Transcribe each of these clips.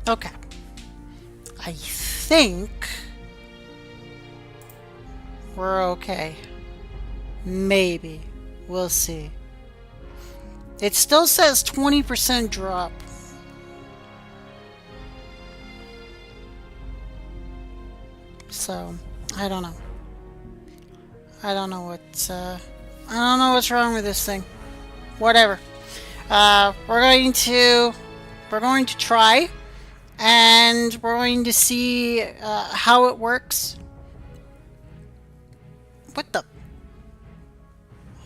Okay. I think we're okay. Maybe. We'll see. It still says 20% drop. So, I don't know. I don't know what's wrong with this thing. Whatever. We're going to try, and we're going to see how it works. What the?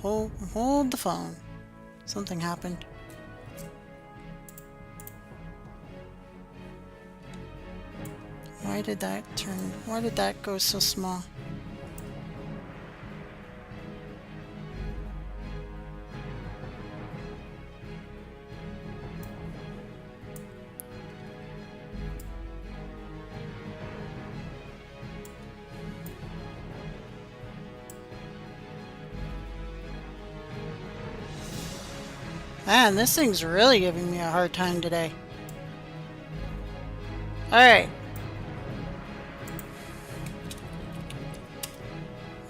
Hold the phone. Something happened. Why did that go so small? Man, this thing's really giving me a hard time today. Alright.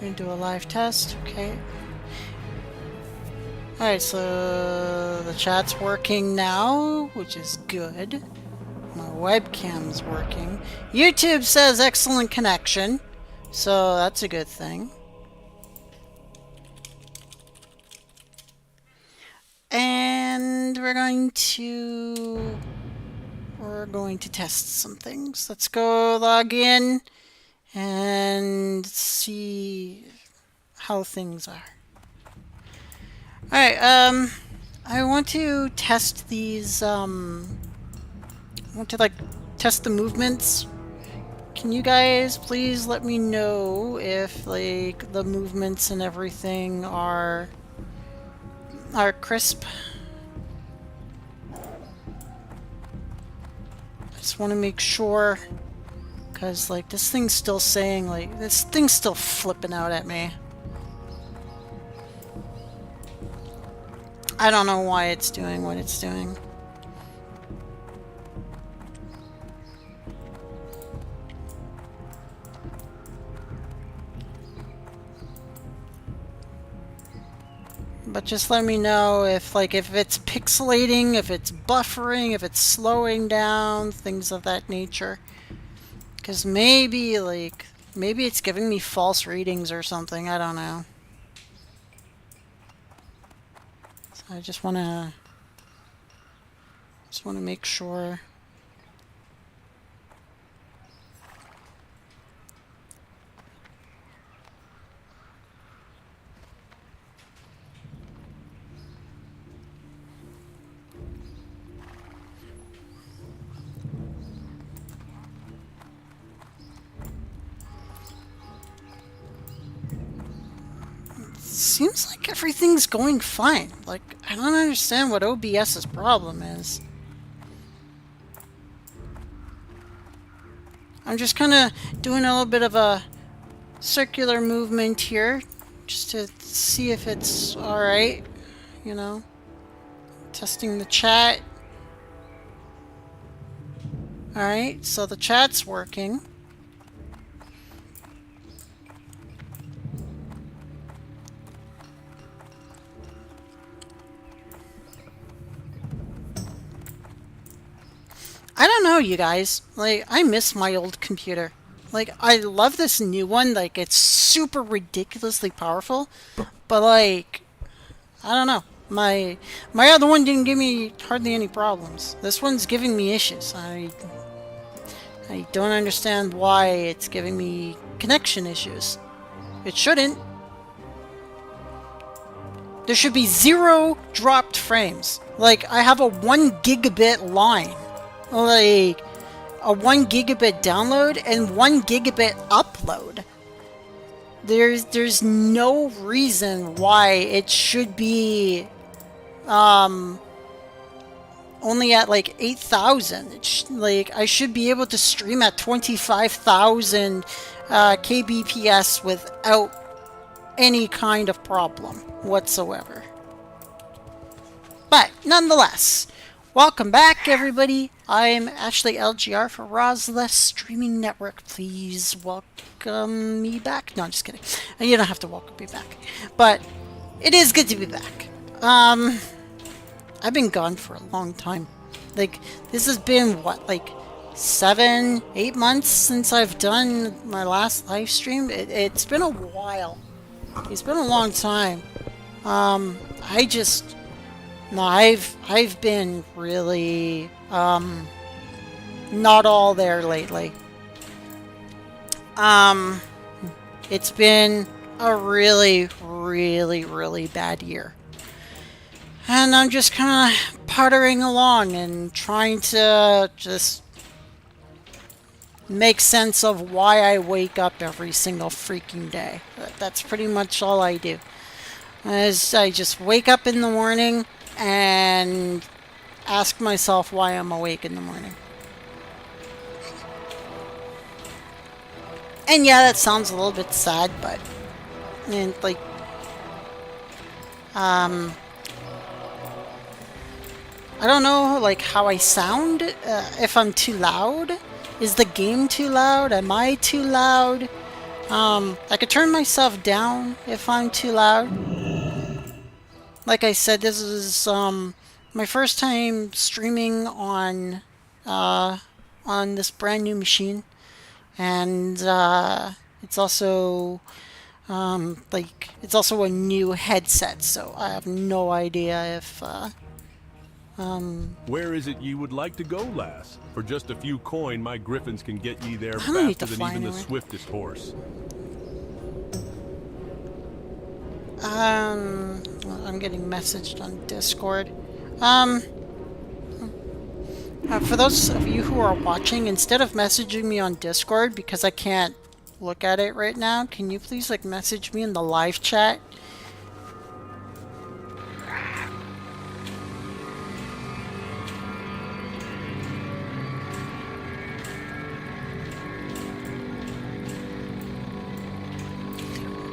We're gonna do a live test, okay. Alright, so the chat's working now, which is good. My webcam's working. YouTube says excellent connection, so that's a good thing. And we're going to test some things. Let's go log in and see how things are. Alright, I want to test these, I want to, like, test the movements. Can you guys please let me know if, like, the movements and everything are crisp? I just want to make sure, because, like, this thing's still saying, like, this thing's still flipping out at me. I don't know why it's doing what it's doing. But just let me know if, like, if it's pixelating, if it's buffering, if it's slowing down, things of that nature. Because maybe, like, maybe it's giving me false readings or something, I don't know. So I just want to make sure. Seems like everything's going fine. Like, I don't understand what OBS's problem is. I'm just kind of doing a little bit of a circular movement here, just to see if it's alright, you know. Testing the chat. Alright, so the chat's working. I don't know, you guys. Like, I miss my old computer. Like, I love this new one. Like, it's super ridiculously powerful. But, like, I don't know. My other one didn't give me hardly any problems. This one's giving me issues. I don't understand why it's giving me connection issues. It shouldn't. There should be 0 dropped frames. Like, I have a 1 gigabit line. Like, a 1 gigabit download and 1 gigabit upload. There's no reason why it should be only at like 8,000. Like, I should be able to stream at 25,000 kbps without any kind of problem whatsoever. But nonetheless, Welcome back, everybody. I'm Ashley LGR for Rosyla Streaming Network. Please welcome me back. No, I'm just kidding. You don't have to welcome me back, but it is good to be back. I've been gone for a long time. Like, this has been what, like 7, 8 months since I've done my last live stream. It's been a while. It's been a long time. I just No, I've been really not all there lately. It's been a really, really, really bad year. And I'm just kind of puttering along and trying to just make sense of why I wake up every single freaking day. That's pretty much all I do. As I just wake up in the morning and ask myself why I'm awake in the morning. And yeah, that sounds a little bit sad, but like I don't know like how I sound, if I'm too loud. Is the game too loud? Am I too loud? I could turn myself down if I'm too loud. Like I said, this is my first time streaming on this brand new machine, and it's also it's also a new headset, so I have no idea if Where is it ye would like to go, lass? For just a few coin, my griffins can get ye there I don't need faster to than fly even the anywhere. swiftest horse. I'm getting messaged on Discord. For those of you who are watching, instead of messaging me on Discord, because I can't look at it right now, can you please like message me in the live chat?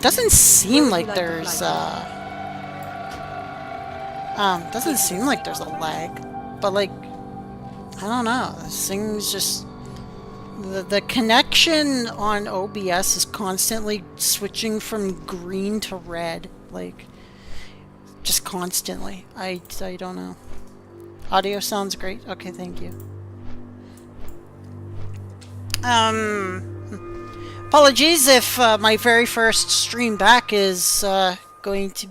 Doesn't seem like there's doesn't seem like there's a lag, but like I don't know. This thing's just the connection on OBS is constantly switching from green to red, like just constantly. I don't know. Audio sounds great. Okay, thank you. Apologies if my very first stream back is going to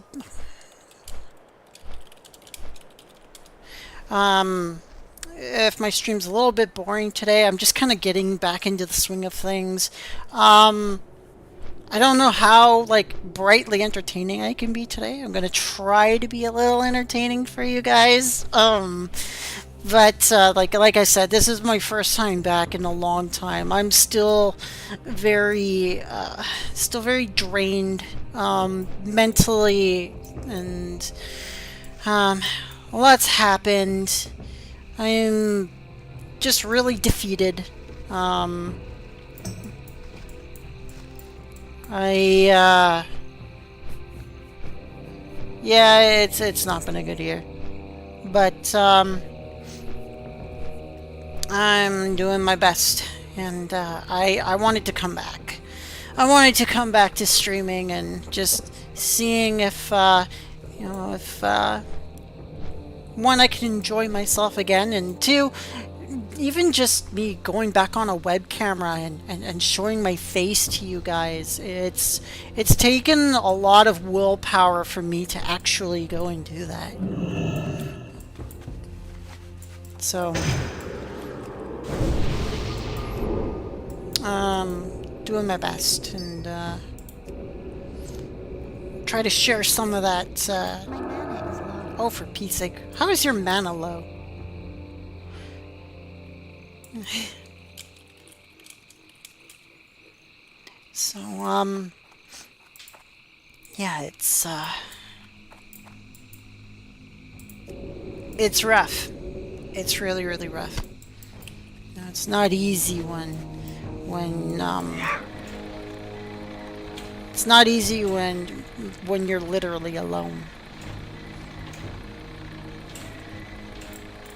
if my stream's a little bit boring today. I'm just kind of getting back into the swing of things. I don't know how like brightly entertaining I can be today. I'm gonna try to be a little entertaining for you guys. But like I said, this is my first time back in a long time. I'm still very drained mentally, and a lot's happened. I'm just really defeated. Yeah, it's not been a good year, but I'm doing my best, and I wanted to come back. I wanted to come back to streaming and just seeing if if one, I can enjoy myself again, and two, even just me going back on a web camera and showing my face to you guys. It's taken a lot of willpower for me to actually go and do that. So doing my best, and try to share some of that. Oh, for Pete's sake, how is your mana low? So yeah, it's rough. It's really, really rough. No, it's not easy it's not easy when you're literally alone.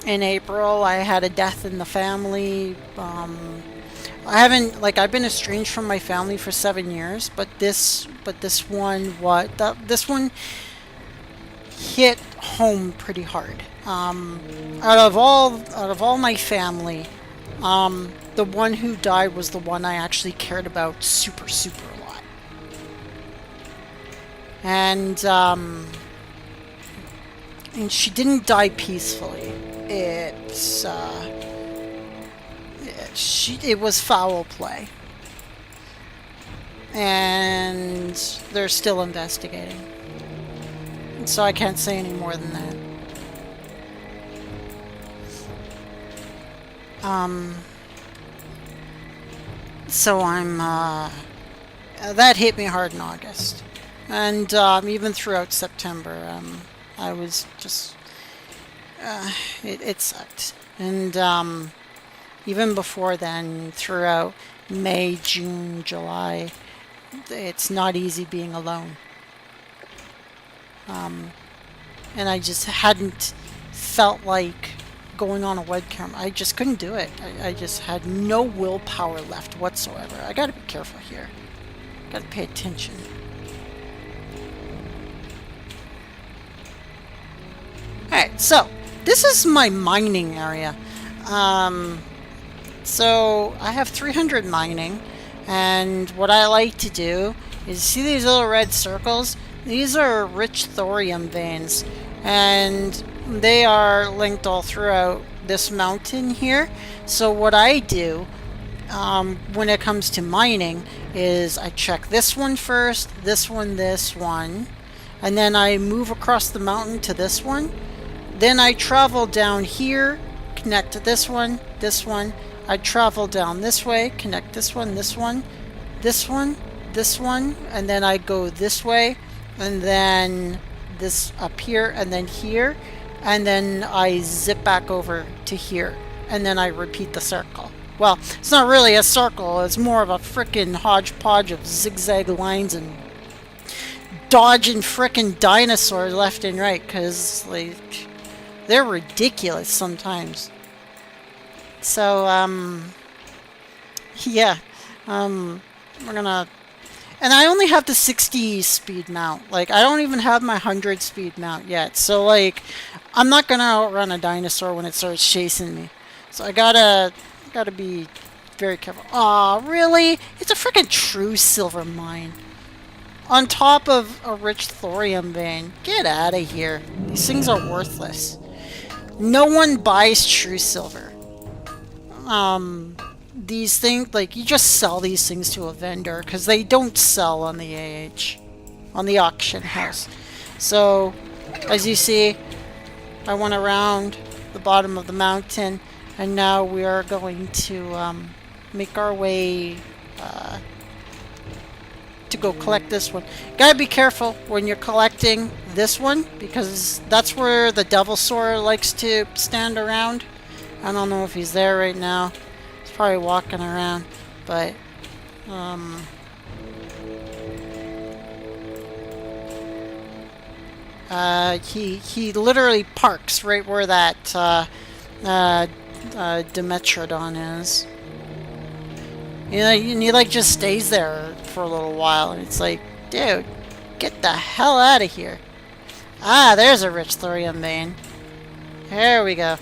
in April. I had a death in the family. I haven't, like, I've been estranged from my family for 7 years, but this one, this one hit home pretty hard. Out of all my family, the one who died was the one I actually cared about super, super a lot. And she didn't die peacefully. It was foul play. And they're still investigating. So I can't say any more than that. So that hit me hard in August. And even throughout September, I was just, it sucked. And even before then, throughout May, June, July, it's not easy being alone. And I just hadn't felt like going on a webcam. I just couldn't do it. I just had no willpower left whatsoever. I gotta be careful here. Gotta pay attention. Alright, so this is my mining area. So I have 300 mining, and what I like to do is see these little red circles? These are rich thorium veins, and they are linked all throughout this mountain here. So what I do when it comes to mining is I check this one first, this one, and then I move across the mountain to this one. Then I travel down here, connect to this one. I travel down this way, connect this one, and then I go this way, and then this up here, and then here, and then I zip back over to here, and then I repeat the circle. Well, it's not really a circle, it's more of a frickin' hodgepodge of zigzag lines and dodging frickin' dinosaurs left and right, because, like, they're ridiculous sometimes. So, yeah, we're gonna... And I only have the 60 speed mount. Like, I don't even have my 100 speed mount yet. So, like, I'm not gonna outrun a dinosaur when it starts chasing me. So I gotta be very careful. Aw, really? It's a freaking true silver mine. On top of a rich thorium vein. Get out of here. These things are worthless. No one buys true silver. These things, like, you just sell these things to a vendor because they don't sell on the on the auction house. So, as you see, I went around the bottom of the mountain, and now we are going to make our way to go collect this one. Gotta be careful when you're collecting this one, because that's where the Devilsaur likes to stand around. I don't know if he's there right now. He's probably walking around, but he literally parks right where that Dimetrodon is. You know, and he like just stays there for a little while, and it's like, dude, get the hell out of here. Ah, there's a rich thorium vein. There we go.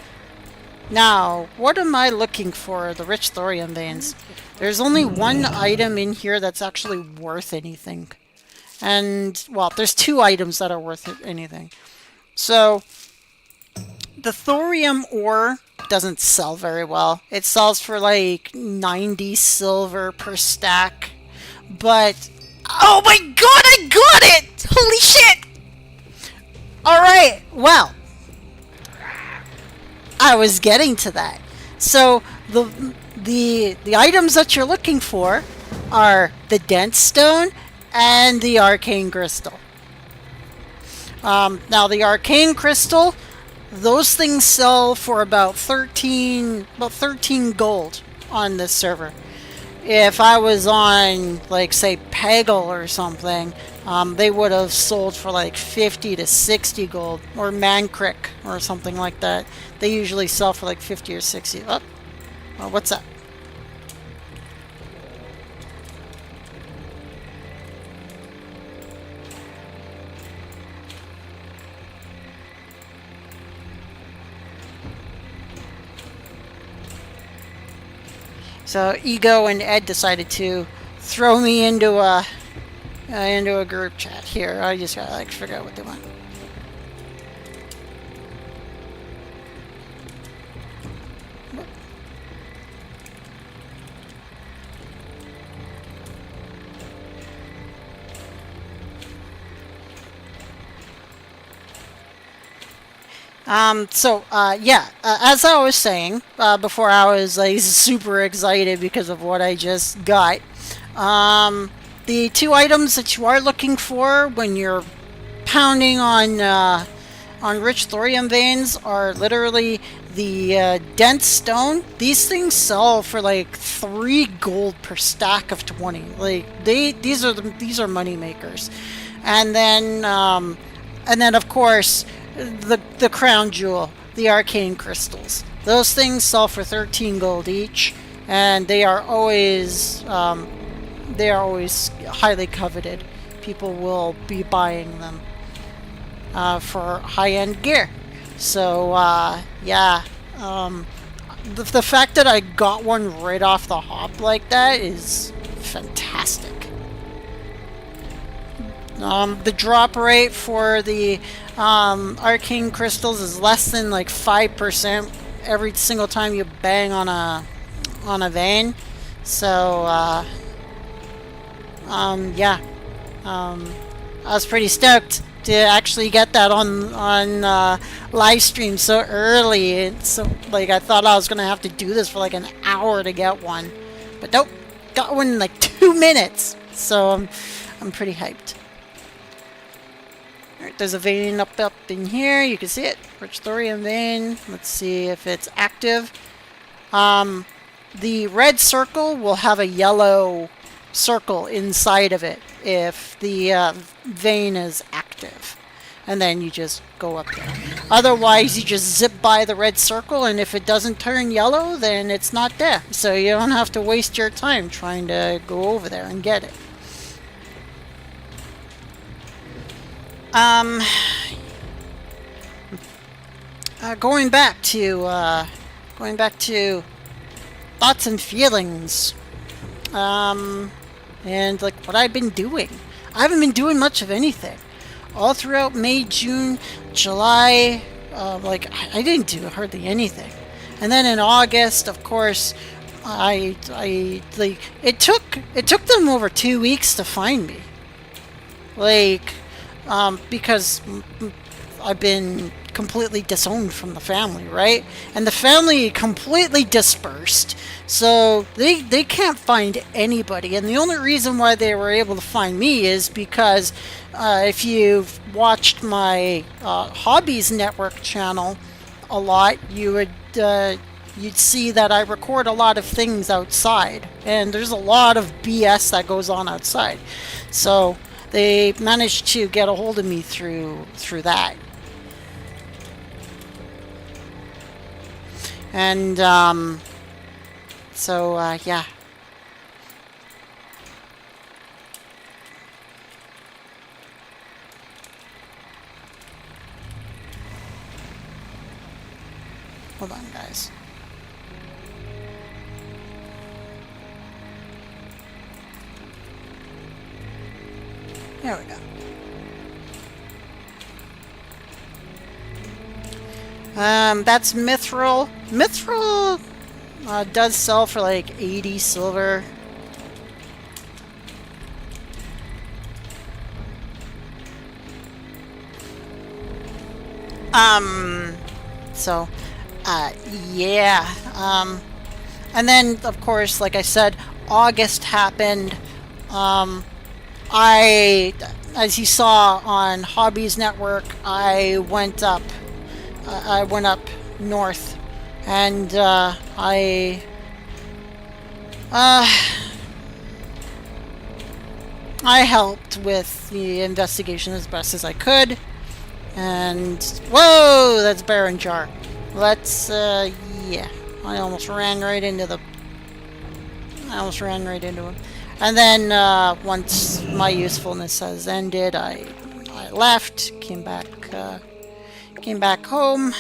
Now, what am I looking for? The rich thorium veins. There's only one item in here that's actually worth anything. And, well, there's two items that are worth anything. So, the thorium ore doesn't sell very well. It sells for like 90 silver per stack. But, oh my god, I got it! Holy shit! Alright, well, I was getting to that. So, the items that you're looking for are the Dent Stone and the Arcane Crystal. Now, the Arcane Crystal, those things sell for about 13 gold on this server. If I was on, like, say, Peggle or something, they would have sold for like 50 to 60 gold, or Mancrick or something like that. They usually sell for like 50 or 60. Oh, well, what's that? So Ego and Ed decided to throw me into a group chat here. I just gotta like figure out what they want. Yeah, as I was saying, before I was like super excited because of what I just got, the two items that you are looking for when you're pounding on rich thorium veins are literally the dense stone. These things sell for like 3 gold per stack of 20. Like these are money makers, and then of course the crown jewel, the arcane crystals. Those things sell for 13 gold each, and they are always highly coveted. People will be buying them for high-end gear. So yeah, the fact that I got one right off the hop like that is fantastic. The drop rate for the arcane crystals is less than like 5% every single time you bang on a vein. So yeah, I was pretty stoked to actually get that on live stream so early. And so like I thought I was gonna have to do this for like an hour to get one, but nope, got one in like 2 minutes. So I'm pretty hyped. Alright, there's a vein up in here. You can see it. Rich thorium vein. Let's see if it's active. The red circle will have a yellow circle inside of it if the vein is active. And then you just go up there. Otherwise, you just zip by the red circle, and if it doesn't turn yellow, then it's not there. So you don't have to waste your time trying to go over there and get it. Going back to thoughts and feelings, and like what I've been doing. I haven't been doing much of anything all throughout May, June, July. I didn't do hardly anything, and then in August, of course, I like it took them over 2 weeks to find me, like. Because I've been completely disowned from the family, right? And the family completely dispersed, so they can't find anybody. And the only reason why they were able to find me is because if you've watched my Hobbies Network channel a lot, you'd see that I record a lot of things outside, and there's a lot of BS that goes on outside. So they managed to get a hold of me through that. And yeah. Hold on, guys. There we go. That's Mithril. Mithril does sell for like 80 silver. So, yeah. And then, of course, like I said, August happened. As you saw on Hobbies Network, I went up north, and I helped with the investigation as best as I could. And whoa, that's Baron Jar. Let's yeah. I almost ran right into the. I almost ran right into him. And then once my usefulness has ended, I left, came back home,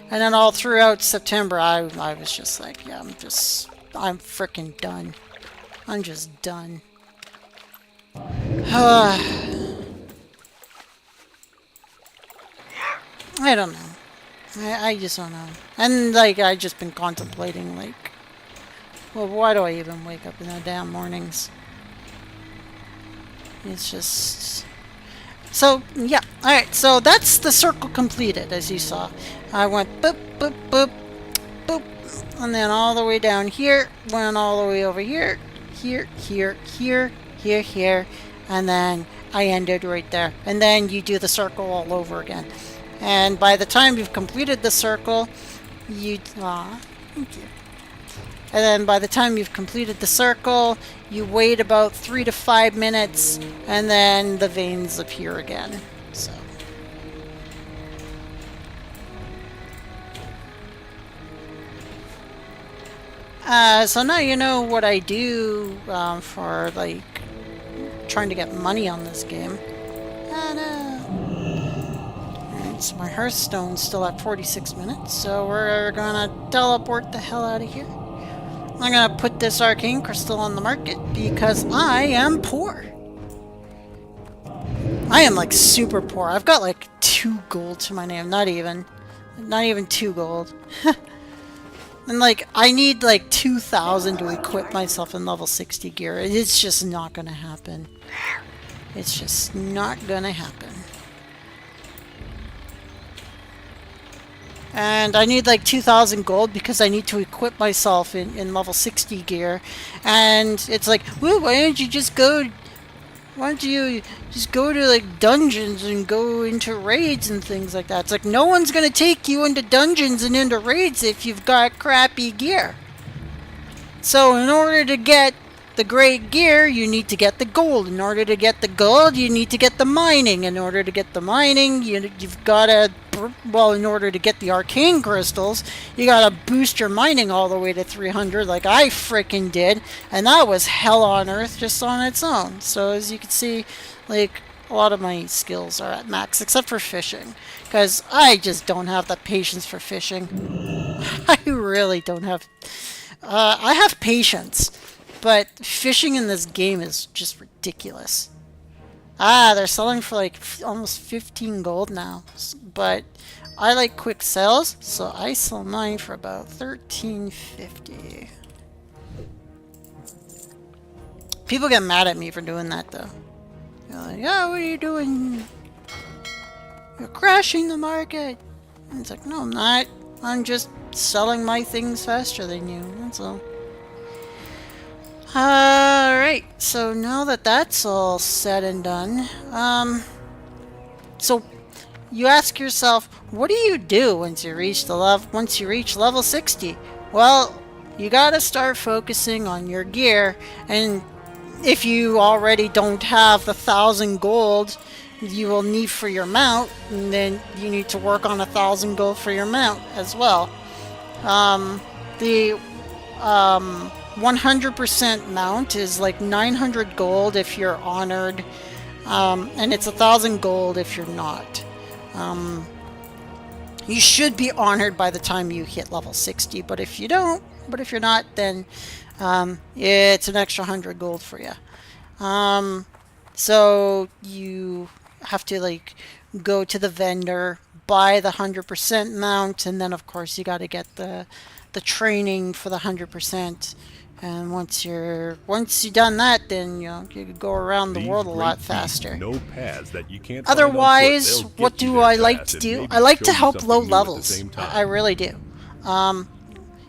and then all throughout September, I was just like, yeah, I'm freaking done. I'm just done. I don't know. I just don't know. And, like, I just been contemplating, like, well, why do I even wake up in the damn mornings? It's just... So, yeah. Alright, so that's the circle completed, as you saw. I went boop, boop, boop, boop, and then all the way down here, went all the way over here, here, here, here, here, here, and then I ended right there. And then you do the circle all over again. And by the time you've completed the circle, thank you. And then by the time you've completed the circle, you wait about 3 to 5 minutes, and then the veins appear again. So. So now you know what I do for, like, trying to get money on this game. So my Hearthstone's still at 46 minutes, so we're gonna teleport the hell out of here. I'm gonna put this arcane crystal on the market because I am poor. I am like super poor. I've got like 2 gold to my name, not even 2 gold. And like I need like 2,000 to equip myself in level 60 gear. It's just not gonna happen. It's just not gonna happen. And I need like 2,000 gold because I need to equip myself in level 60 gear. And it's like, well, why don't you just go to like dungeons and go into raids and things like that? It's like, no one's gonna take you into dungeons and into raids if you've got crappy gear. So in order to get the great gear, you need to get the gold. In order to get the gold, you need to get the mining. In order to get the mining, you've got to... Well, in order to get the arcane crystals, you got to boost your mining all the way to 300 like I freaking did. And that was hell on earth just on its own. So as you can see, like, a lot of my skills are at max, except for fishing. Because I just don't have the patience for fishing. I really don't have... I have patience. But fishing in this game is just ridiculous. They're selling for like almost 15 gold now. But I like quick sales, so I sell mine for about 13.50. People get mad at me for doing that though. They're like, oh, what are you doing? You're crashing the market. And it's like, no, I'm not. I'm just selling my things faster than you, that's all. Alright, so now that that's all said and done, so you ask yourself, what do you do once you reach level 60? Well, you gotta start focusing on your gear, and if you already don't have the 1,000 gold you will need for your mount, and then you need to work on 1,000 gold for your mount as well. The 100% mount is like 900 gold if you're honored, and it's 1,000 gold if you're not. You should be honored by the time you hit level 60, but if you don't, if you're not, then it's an extra 100 gold for you. So you have to like go to the vendor, buy the 100% mount, and then of course you got to get the training for the 100%. And once you've done that, then you can go around the world a lot faster. No paths that you can't Otherwise, what do I like to do? I like to help low levels. I really do.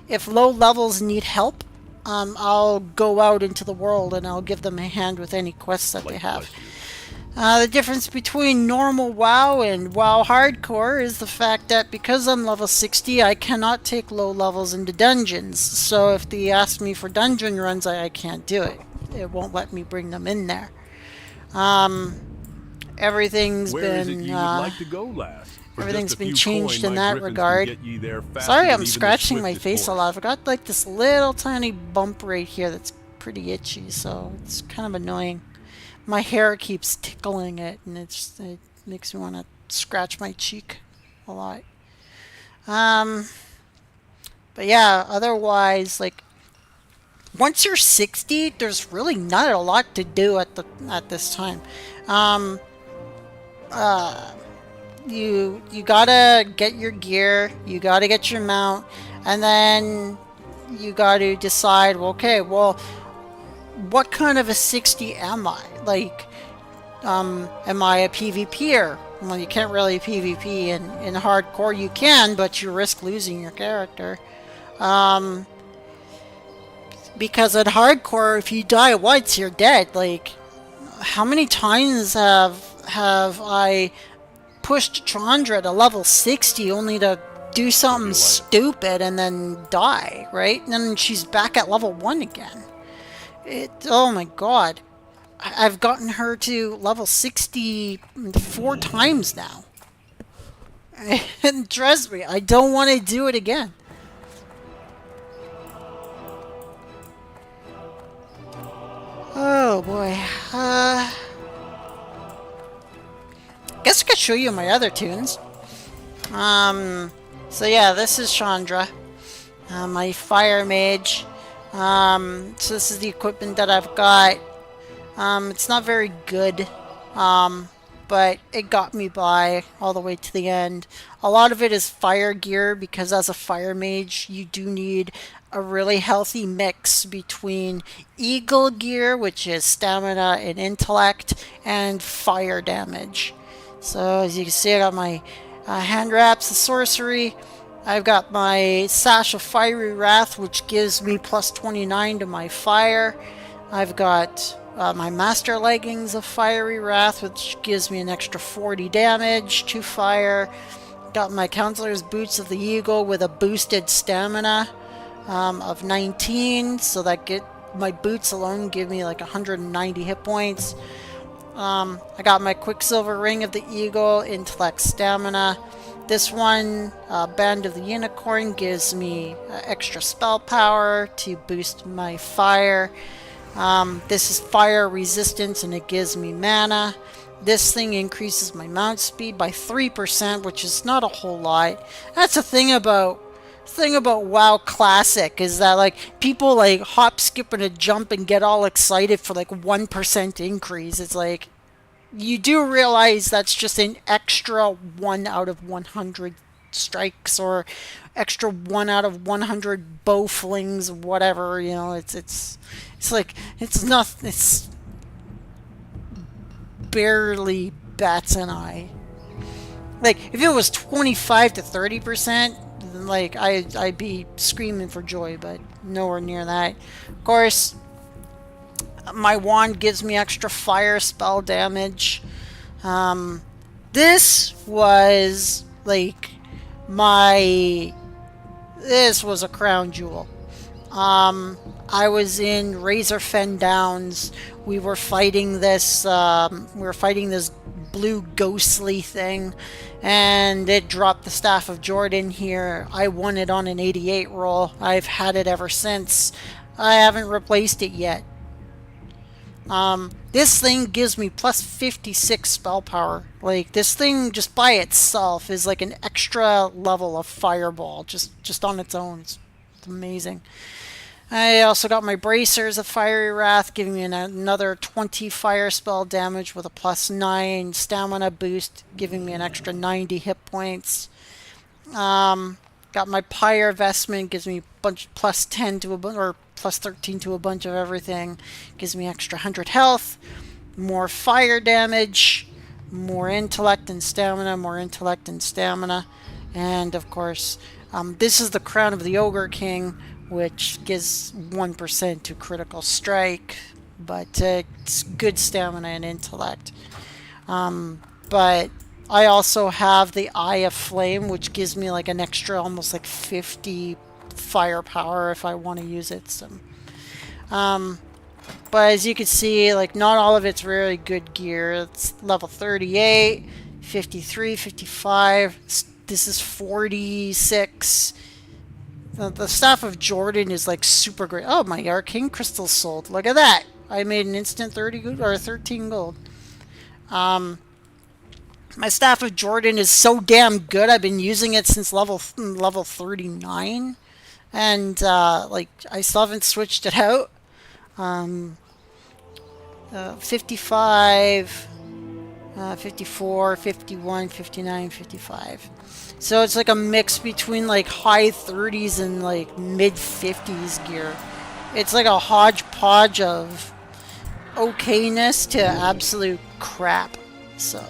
If low levels need help, I'll go out into the world and I'll give them a hand with any quests that they have. The difference between normal WoW and WoW Hardcore is the fact that because I'm level 60, I cannot take low levels into dungeons. So if they ask me for dungeon runs, I can't do it. It won't let me bring them in there. Everything's Where is it been ye would like to go, lass? For just everything's a been few changed coin, in my that griffins can regard. get ye there faster Sorry, than I'm even the scratching my swiftest face a horse. lot. I've got like this little tiny bump right here that's pretty itchy, so it's kind of annoying. My hair keeps tickling it, and it makes me want to scratch my cheek a lot. Um, but yeah, otherwise, like once you're 60, there's really not a lot to do at this time. Um, you gotta get your gear, you gotta get your mount, and then you gotta decide, well, okay, well, what kind of a 60 am I? Like, am I a PvPer? Well, you can't really PvP in hardcore. You can, but you risk losing your character. Because in hardcore, if you die once, you're dead. Like, how many times have I pushed Chandra to level 60 only to do Of something your life. stupid and then die, right? And then she's back at level 1 again. Oh my god. I've gotten her to level 60 4 times now. And trust me, I don't want to do it again. Oh boy. Guess I could show you my other tunes. So yeah, this is Chandra, my fire mage. So this is the equipment that I've got. It's not very good, but it got me by all the way to the end. A lot of it is fire gear because as a fire mage, you do need a really healthy mix between eagle gear, which is stamina and intellect, and fire damage. So as you can see, I got my hand wraps, the sorcery. I've got my Sash of Fiery Wrath, which gives me plus 29 to my fire. I've got my Master Leggings of Fiery Wrath, which gives me an extra 40 damage to fire. Got my Counselor's Boots of the Eagle with a boosted stamina of 19, so that my boots alone give me like 190 hit points. I got my Quicksilver Ring of the Eagle, Intellect Stamina. This one, Band of the Unicorn, gives me extra spell power to boost my fire. This is fire resistance and it gives me mana. This thing increases my mount speed by 3%, which is not a whole lot. That's the thing about WoW Classic is that like people like hop, skip, and a jump and get all excited for like 1% increase. It's like you do realize that's just an extra 1 out of 100 strikes or extra 1 out of 100 bow flings, whatever. You know, it's like it's not. It's barely bats an eye. Like if it was 25 to 30%, then like I'd be screaming for joy, but nowhere near that. Of course, my wand gives me extra fire spell damage. This was like my this was a crown jewel. I was in Razorfen Downs. We were fighting this. Blue ghostly thing, and it dropped the Staff of Jordan here. I won it on an 88 roll. I've had it ever since. I haven't replaced it yet. This thing gives me plus 56 spell power. Like this thing just by itself is like an extra level of fireball just on its own. It's amazing. I also got my bracers of Fiery Wrath, giving me another 20 fire spell damage with a plus 9 stamina boost, giving me an extra 90 hit points. Got my Pyre Vestment, gives me plus 10 to or plus 13 to a bunch of everything, gives me extra 100 health, more fire damage, more intellect and stamina, more intellect and stamina, and of course, this is the Crown of the Ogre King, which gives 1% to critical strike, but it's good stamina and intellect. But I also have the Eye of Flame, which gives me like an extra almost like 50 firepower if I want to use it. So, But as you can see, like, not all of it's really good gear. It's level 38, 53, 55. This is 46. The Staff of Jordan is like super great. Oh, my Arcane Crystal sold. Look at that. I made an instant 30 gold or 13 gold. My Staff of Jordan is so damn good. I've been using it since level 39, and like I still haven't switched it out. 55, 54, 51, 59, 55. So it's like a mix between like high 30s and like mid 50s gear. It's like a hodgepodge of okayness to absolute crap. So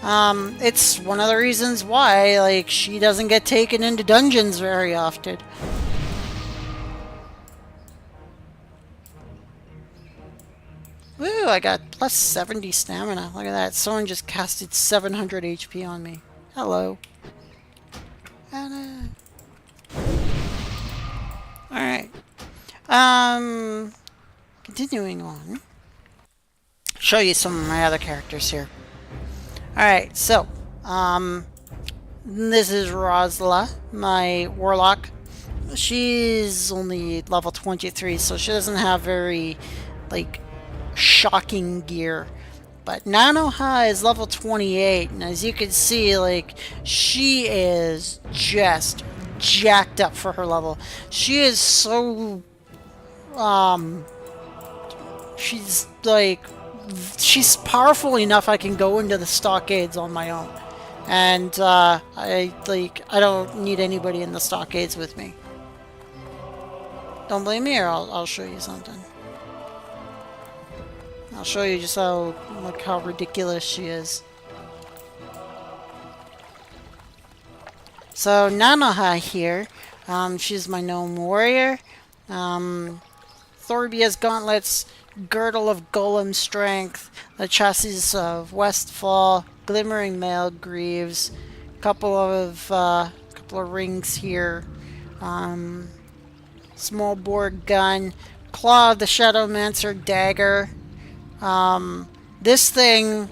it's one of the reasons why like she doesn't get taken into dungeons very often. Woo, I got plus 70 stamina. Look at that. Someone just casted 700 HP on me. Hello. Alright. Continuing on. Show you some of my other characters here. Alright, so, this is Rosyla, my warlock. She's only level 23, so she doesn't have very, like, shocking gear. But Nanoha is level 28, and as you can see, like, she is just jacked up for her level. She is so, she's, like, she's powerful enough I can go into the stockades on my own. And, I don't need anybody in the stockades with me. Don't blame me, or I'll show you something. I'll show you just how, like, how ridiculous she is. So, Nanoha here, she's my gnome warrior. Thorbia's gauntlets, girdle of golem strength, the chassis of Westfall, glimmering mail greaves, couple of rings here, small bore gun, claw of the Shadowmancer dagger. This thing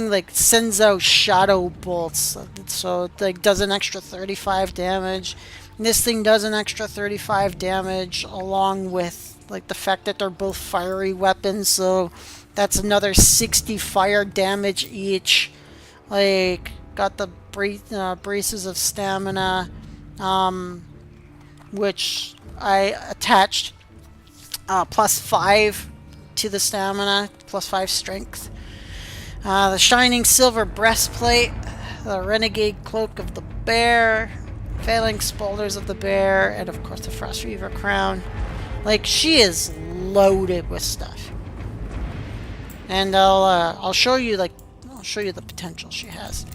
like sends out shadow bolts, so it like does an extra 35 damage. This thing does an extra 35 damage, along with like the fact that they're both fiery weapons, so that's another 60 fire damage each. Like, got the braces of stamina, which I attached plus 5 to the stamina, plus 5 strength. The shining silver breastplate, the renegade cloak of the bear, phalanx boulders of the bear, and of course the frost reaver crown. Like, she is loaded with stuff. And I'll show you the potential she has.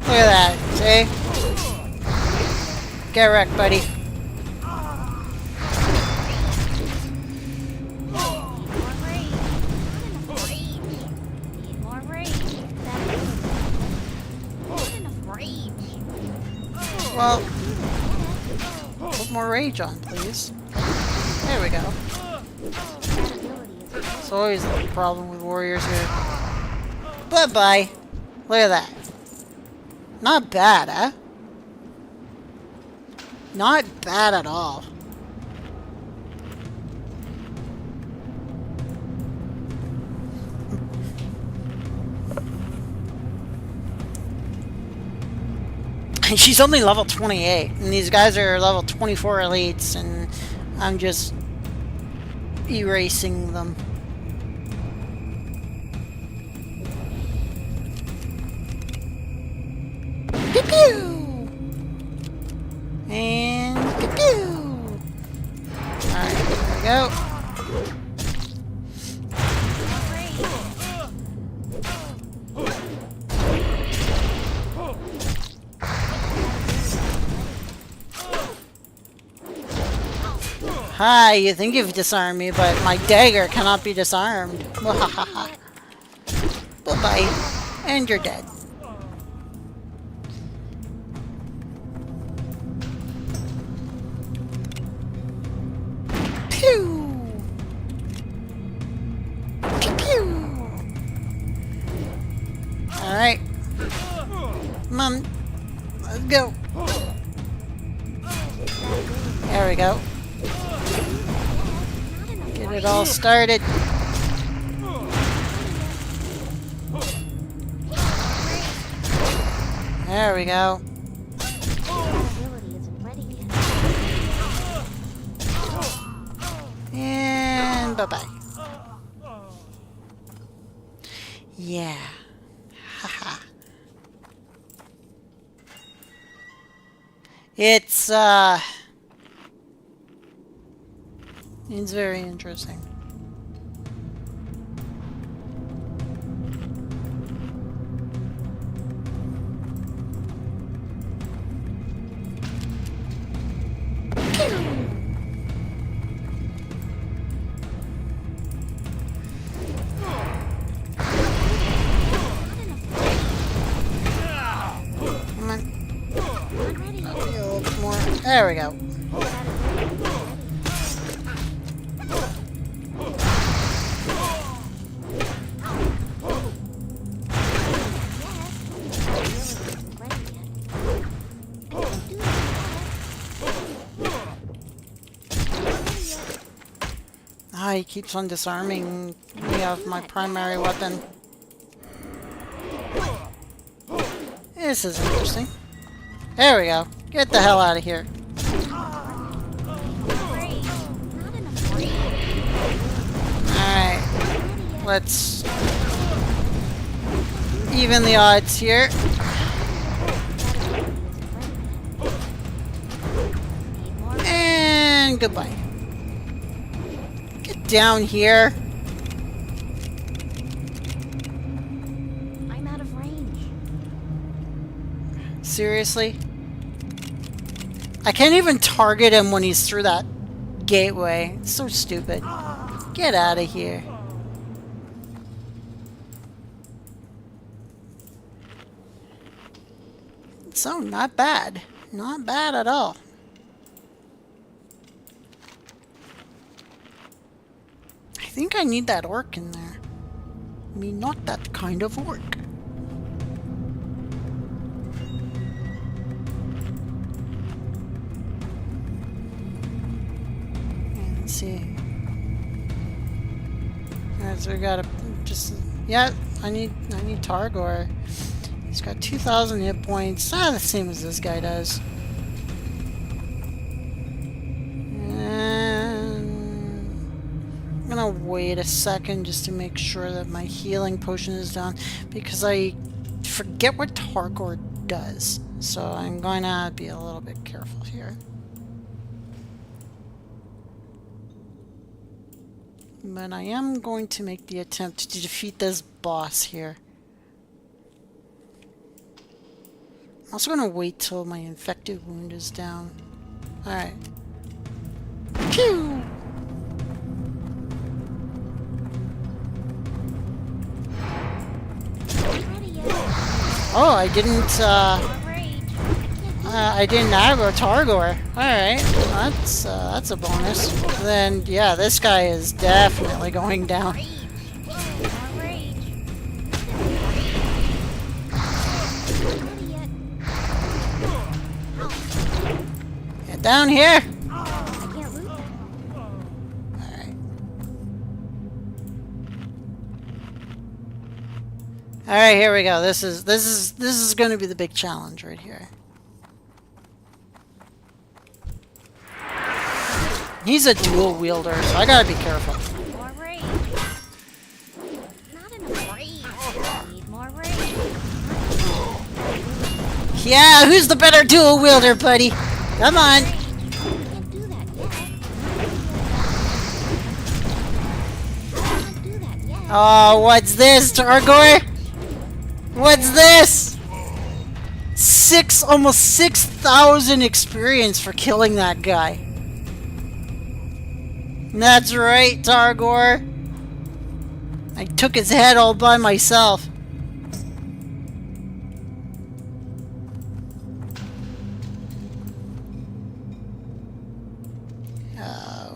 Look at that, see? Get wrecked, buddy. Well, put more rage on, please. There we go. It's always a problem with warriors here. Bye-bye. Look at that. Not bad, eh? Not bad at all. And she's only level 28, and these guys are level 24 elites, and I'm just erasing them. Pew pew! And pew pew! Alright, there we go. Hi, you think you've disarmed me, but my dagger cannot be disarmed. Bye-bye. And you're dead. Pew! Pew pew! Alright. Come on. Let's go. There we go. Get it all started. There we go. And bye-bye. Yeah. Haha. It's very interesting. Come on. A little bit more. There we go. Ah, he keeps on disarming me of my primary weapon. This is interesting. There we go. Get the hell out of here. Alright. Let's even the odds here. And goodbye. Get down here. I'm out of range. Seriously? I can't even target him when he's through that gateway. It's so stupid. Get out of here. So, not bad. Not bad at all. I think I need that orc in there. I mean, not that kind of orc. Let's see. Alright, so we gotta just... Yeah, I need Targor. He's got 2,000 hit points. Ah, the same as this guy does. And I'm gonna wait a second just to make sure that my healing potion is down, because I forget what Targor does. So I'm going to be a little bit careful here. But I am going to make the attempt to defeat this boss here. I'm also going to wait till my infected wound is down. Alright. Pew! Oh, I didn't have a Targor. Alright, that's a bonus. Then, yeah, this guy is definitely going down. Get down here! Alright. Alright, here we go. This is going to be the big challenge right here. He's a dual wielder, so I gotta be careful. More rage. Not enough rage. Need more rage. Yeah, who's the better dual wielder, buddy? Come on. Can't do that yet. Can't do that yet. Oh, what's this, Targor? What's this? Almost 6,000 experience for killing that guy. That's right, Targor. I took his head all by myself.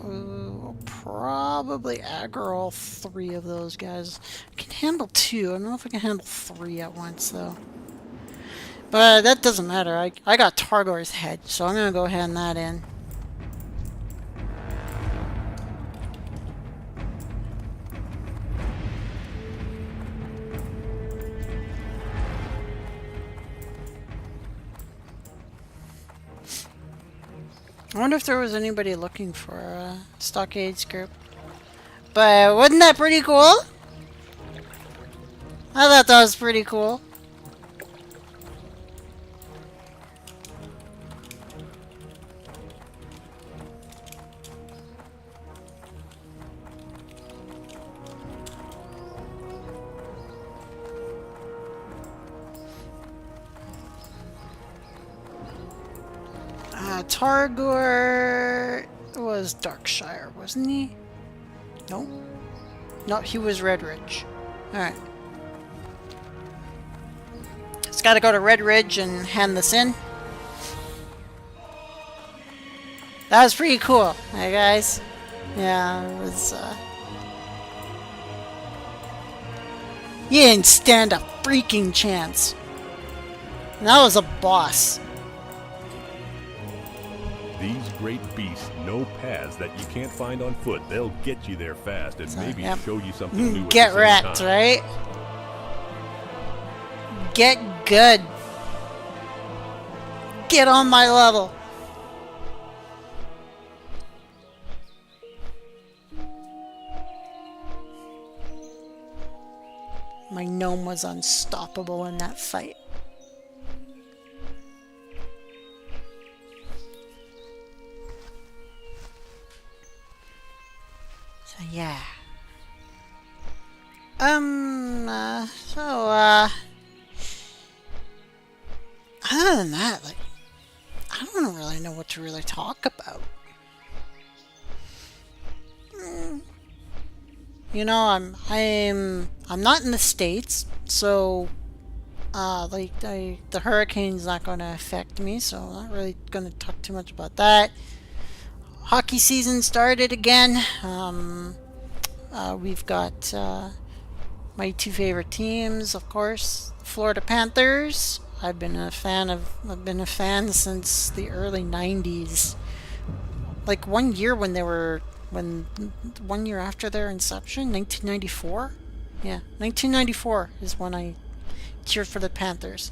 We'll probably aggro all 3 of those guys. I can handle 2. I don't know if I can handle 3 at once, though. But that doesn't matter. I got Targor's head, so I'm going to go hand that in. I wonder if there was anybody looking for a Stockades group. But wasn't that pretty cool? I thought that was pretty cool. Targor was Darkshire, wasn't he? No. No, he was Redridge. Alright. Just gotta go to Red Ridge and hand this in. That was pretty cool, hey guys? Yeah, it was, You didn't stand a freaking chance. And that was a boss. These great beasts know paths that you can't find on foot. They'll get you there fast and maybe show you something new. Get wrecked, right? Get good. Get on my level. My gnome was unstoppable in that fight. So yeah. Other than that, like, I don't really know what to really talk about. You know, I'm not in the States, so the hurricane's not going to affect me, so I'm not really going to talk too much about that. Hockey season started again. We've got my 2 favorite teams, of course, Florida Panthers. I've been a fan since the early 90s. Like 1 year when 1 year after their inception, 1994. Yeah, 1994 is when I cheered for the Panthers.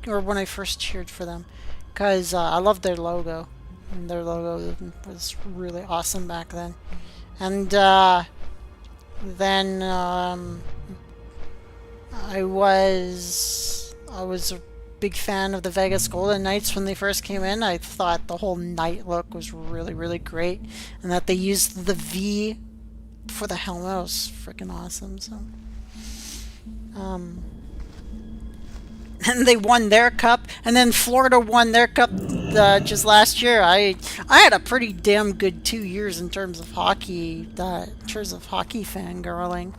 Or when I first cheered for them. Because I loved their logo. And their logo was really awesome back then. And then I was a big fan of the Vegas Golden Knights when they first came in. I thought the whole knight look was really, really great. And that they used the V for the helmet was freaking awesome. So, and they won their cup, and then Florida won their cup just last year. I had a pretty damn good 2 years in terms of hockey, fangirling.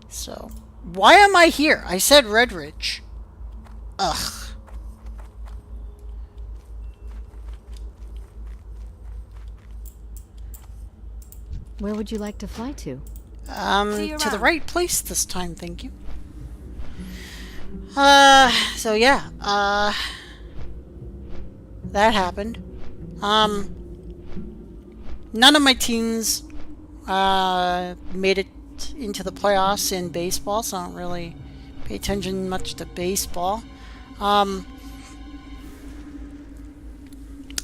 So, why am I here? I said Redridge. Ugh. Where would you like to fly to? To the right place this time, thank you. So yeah, that happened. None of my teams, made it into the playoffs in baseball, so I don't really pay attention much to baseball. I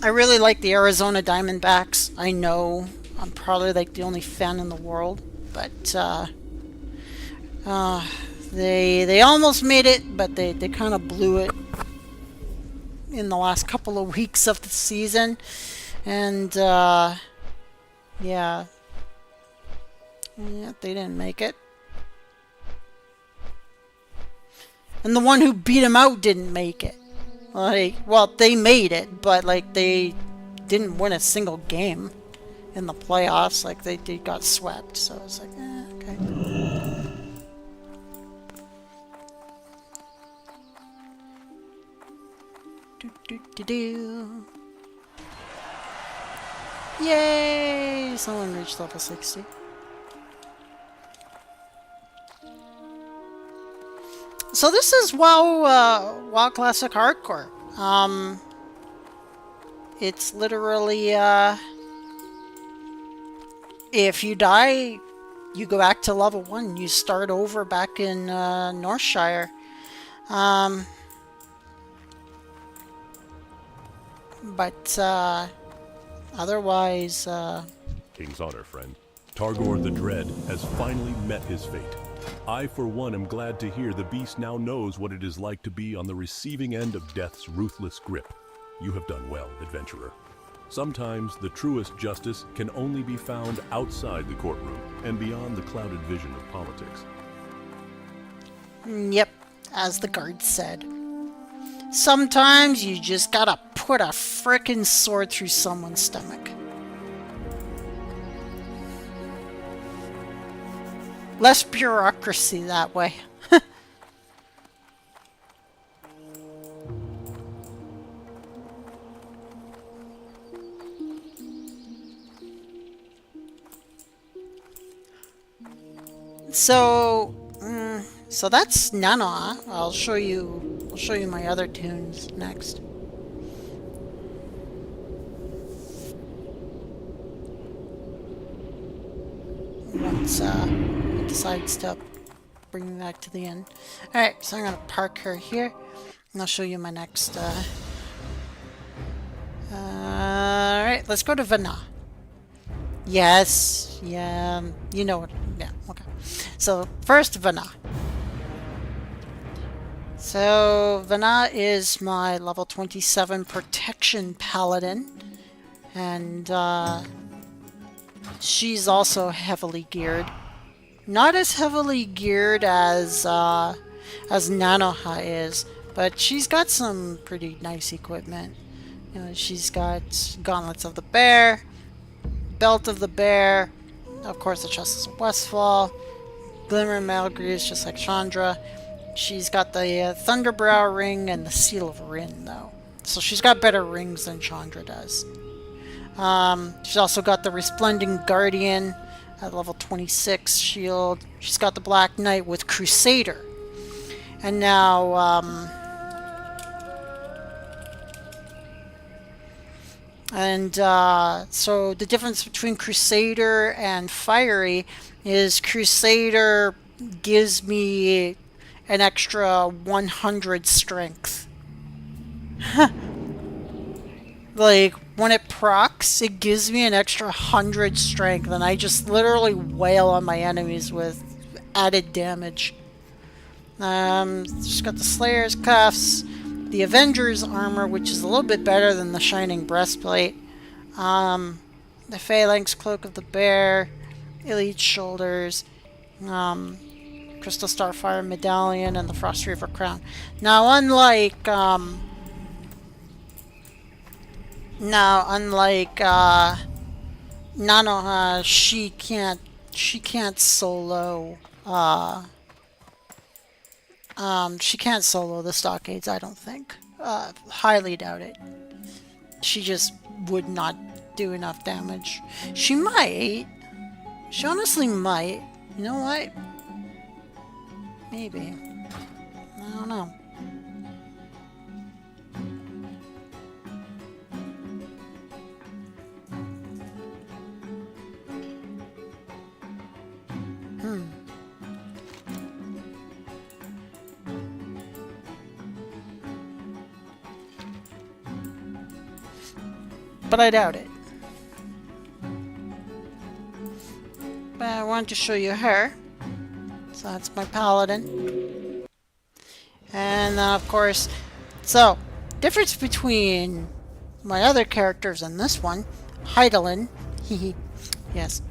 really like the Arizona Diamondbacks. I know I'm probably like the only fan in the world, but, they almost made it, but they kind of blew it in the last couple of weeks of the season. And, yeah, they didn't make it. And the one who beat him out didn't make it. Like, well, they made it, but, like, they didn't win a single game. in the playoffs. Like, they got swept, so it's like, okay. Do. Yay! Someone reached level 60. So this is WoW Classic Hardcore. It's literally, if you die, you go back to level 1. You start over back in Northshire. But otherwise, King's honor, friend. Targor the Dread has finally met his fate. I, for one, am glad to hear the beast now knows what it is like to be on the receiving end of death's ruthless grip. You have done well, adventurer. Sometimes the truest justice can only be found outside the courtroom and beyond the clouded vision of politics. yep, as the guard said. Sometimes you just gotta put a frickin' sword through someone's stomach. Less bureaucracy that way. So that's Nana. I'll show you my other tunes next. Once it decides to bring me back to the end. Alright, so I'm gonna park her here, and I'll show you my next alright, let's go to Vana. Yes, yeah, you know what, yeah, okay. So, first Vana. So, Vana is my level 27 protection paladin, and she's also heavily geared. Not as heavily geared as Nanoha is, but she's got some pretty nice equipment. You know, she's got Gauntlets of the Bear, Belt of the Bear, of course the Justice of Westfall, Glimmer Malgreaves, just like Chandra. She's got the Thunderbrow ring and the Seal of Rin, though. So she's got better rings than Chandra does. She's also got the Resplendent Guardian at level 26 shield. She's got the Black Knight with Crusader. And now, so the difference between Crusader and Fiery is Crusader gives me an extra 100 strength. Like, when it procs, it gives me an extra 100 strength, and I just literally wail on my enemies with added damage. She's got the Slayer's Cuffs, the Avenger's Armor, which is a little bit better than the Shining Breastplate, the Phalanx Cloak of the Bear, Elite Shoulders, Crystal Starfire Medallion, and the Frost Reaver Crown. Now, unlike Nanoha, she can't solo she can't solo the Stockades, I don't think. Highly doubt it. She just would not do enough damage. She might. She honestly might. You know what? Maybe. I don't know. But I doubt it. But I wanted to show you her. So that's my paladin. And then, of course, so difference between my other characters and this one, Heidelin. Yes.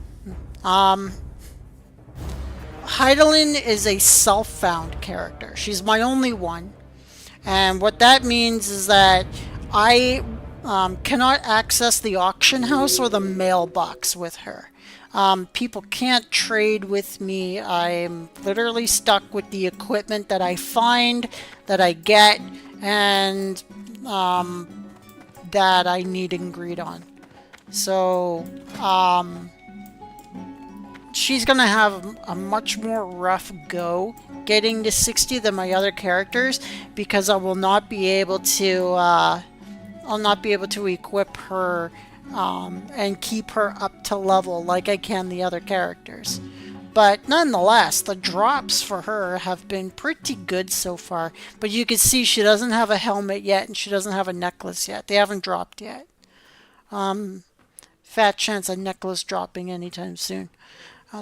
Heidelin is a self-found character. She's my only one. And what that means is that cannot access the auction house or the mailbox with her. People can't trade with me. I'm literally stuck with the equipment that I find, that I get, and that I need and greed on. So, she's gonna have a much more rough go getting to 60 than my other characters, because I will not be able to, I'll not be able to equip her and keep her up to level like I can the other characters. But nonetheless, the drops for her have been pretty good so far. But you can see she doesn't have a helmet yet, and she doesn't have a necklace yet. They haven't dropped yet. Fat chance of necklace dropping anytime soon.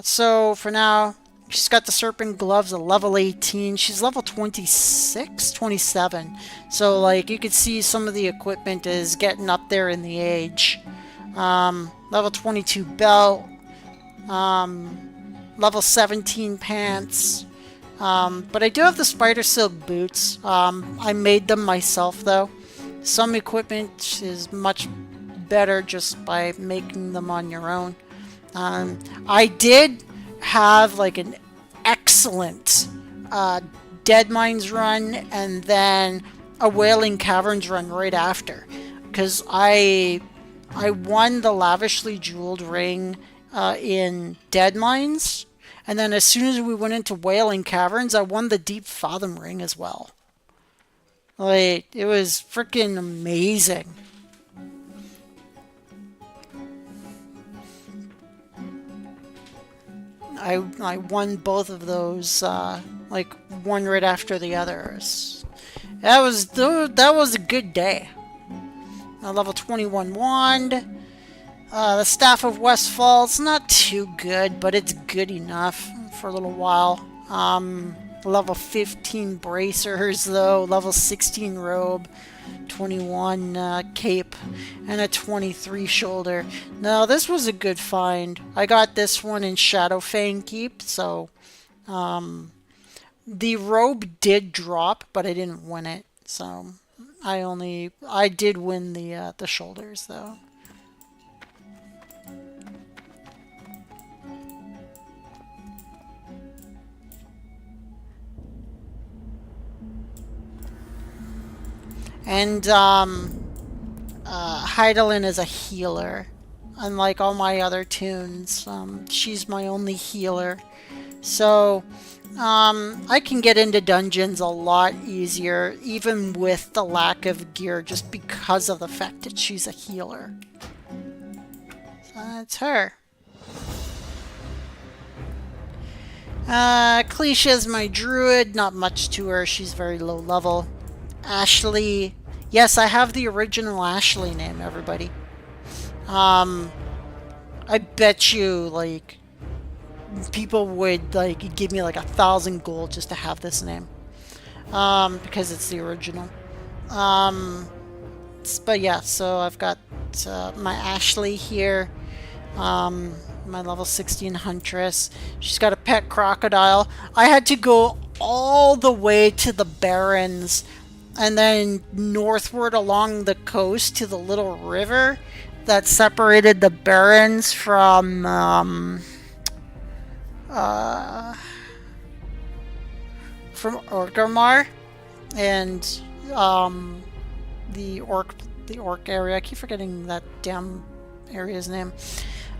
So for now, she's got the serpent gloves at level 18. She's level 26, 27. So like you can see some of the equipment is getting up there in the age. Level 22 belt. Level 17 pants. But I do have the spider silk boots. I made them myself though. Some equipment is much better just by making them on your own. I did have like an excellent Dead Mines run and then a Wailing Caverns run right after, because I won the lavishly jeweled ring in Dead Mines, and then as soon as we went into Wailing Caverns, I won the Deep Fathom ring as well. Like, it was freaking amazing. I won both of those, like one right after the others. That was a good day. Level 21 wand. The Staff of Westfall. It's not too good, but it's good enough for a little while. Level 15 bracers though. Level 16 robe. 21 cape, and a 23 shoulder. Now this was a good find. I got this one in Shadowfang Keep, so the robe did drop, but I didn't win it. So I did win the shoulders though. And Heidelin is a healer. Unlike all my other tunes, she's my only healer. So I can get into dungeons a lot easier, even with the lack of gear, just because of the fact that she's a healer. So that's her. Clisha's my druid, not much to her, she's very low level. Ashley. Yes, I have the original Ashley name, everybody. I bet you, like, people would, like, give me, like, 1,000 gold just to have this name. Because it's the original. But yeah, so I've got my Ashley here. My level 16 huntress. She's got a pet crocodile. I had to go all the way to the Barrens and then northward along the coast to the little river that separated the Barrens from Orgrimmar and the orc area. I keep forgetting that damn area's name.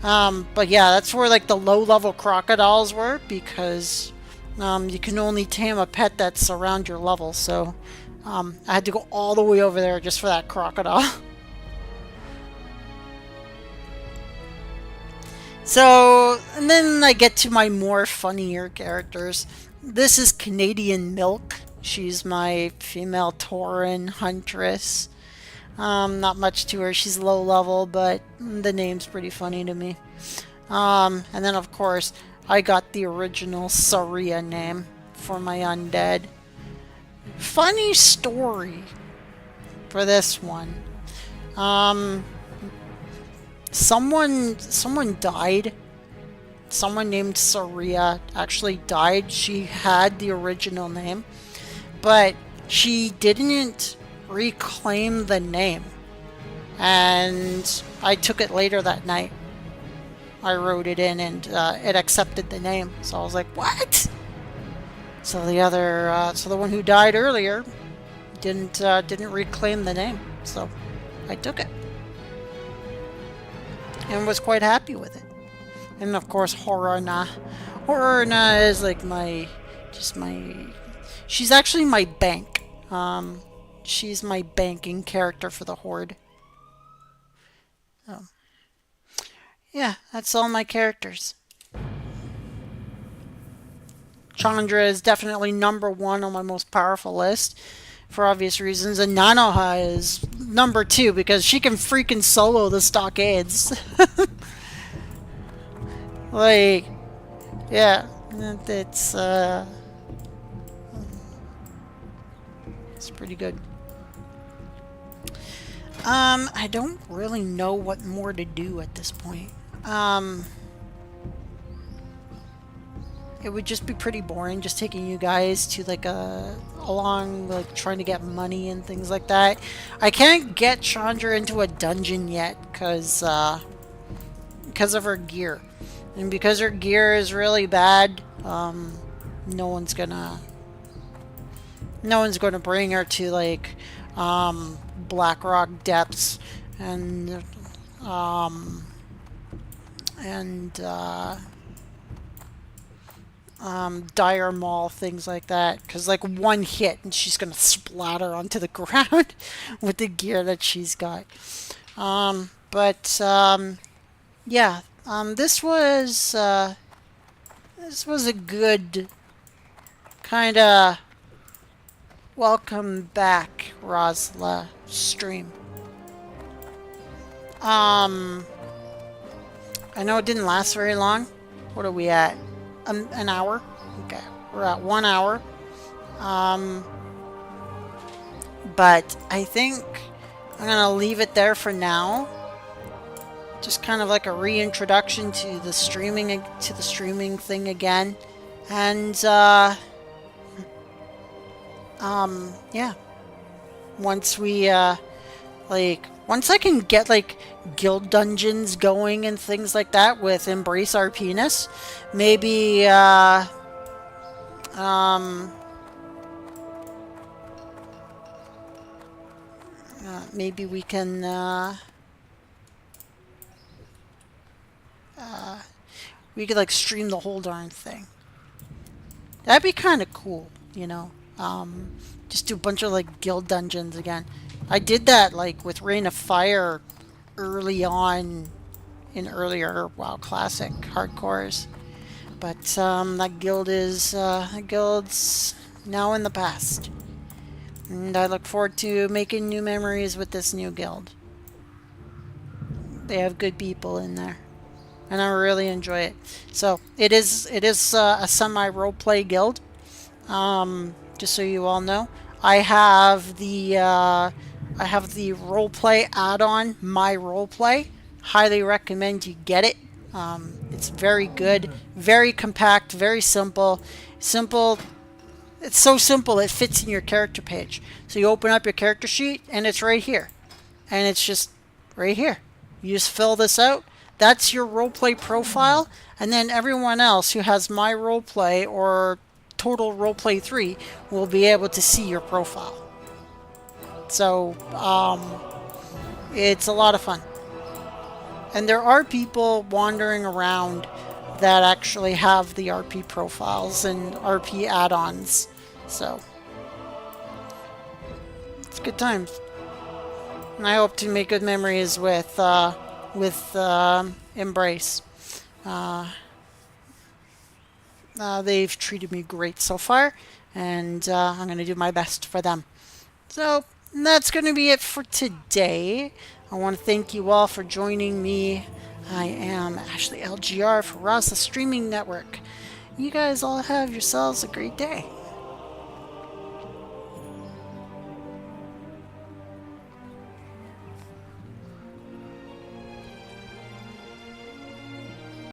But yeah, that's where like the low-level crocodiles were, because you can only tame a pet that's around your level. So I had to go all the way over there just for that crocodile. So, and then I get to my more funnier characters. This is Canadian Milk. She's my female Tauren huntress. Not much to her. She's low level, but the name's pretty funny to me. And then, of course, I got the original Saria name for my undead. Funny story for this one. Someone died. Someone named Saria actually died. She had the original name, but she didn't reclaim the name. and I took it later that night. I wrote it in, and it accepted the name. So I was like, "What?" So the one who died earlier didn't reclaim the name. So I took it and was quite happy with it. And of course, Horana. Horana is like she's actually my bank. She's my banking character for the Horde. So, yeah, that's all my characters. Chandra is definitely number one on my most powerful list for obvious reasons, and Nanoha is number two because she can freaking solo the stockades. Like, yeah, it's pretty good. I don't really know what more to do at this point. It would just be pretty boring just taking you guys to like along like trying to get money and things like that. I can't get Chandra into a dungeon yet because of her gear. And because her gear is really bad, no one's gonna bring her to like Blackrock depths and Dire Maul, things like that, because like one hit and she's gonna splatter onto the ground with the gear that she's got. Yeah, this was a good kind of welcome back Rosyla stream. I know it didn't last very long. What are we at? An hour? Okay, we're at 1 hour. But I think I'm gonna leave it there for now. Just kind of like a reintroduction to the streaming thing again, and yeah. Once we once I can get like guild dungeons going and things like that with Embrace RPness, maybe maybe we can we could like stream the whole darn thing. That'd be kind of cool, you know. Just do a bunch of like guild dungeons again. I did that like with Reign of Fire early on in earlier WoW Classic hardcores, but that guild's now in the past, and I look forward to making new memories with this new guild. They have good people in there, and I really enjoy it. So it is a semi roleplay guild. Just so you all know, I have the roleplay add-on, My Roleplay. Highly recommend you get it. It's very good, very compact, very simple. It's so simple it fits in your character page. So you open up your character sheet and it's right here, and it's just right here. You just fill this out. That's your roleplay profile, and then everyone else who has My Roleplay or Total Roleplay 3 will be able to see your profile. So, it's a lot of fun. And there are people wandering around that actually have the RP profiles and RP add-ons. So, it's good times. And I hope to make good memories with Embrace. They've treated me great so far, and I'm going to do my best for them. So that's going to be it for today. I want to thank you all for joining me. I am Ashley LGR for Rosyla Streaming Network. You guys all have yourselves a great day.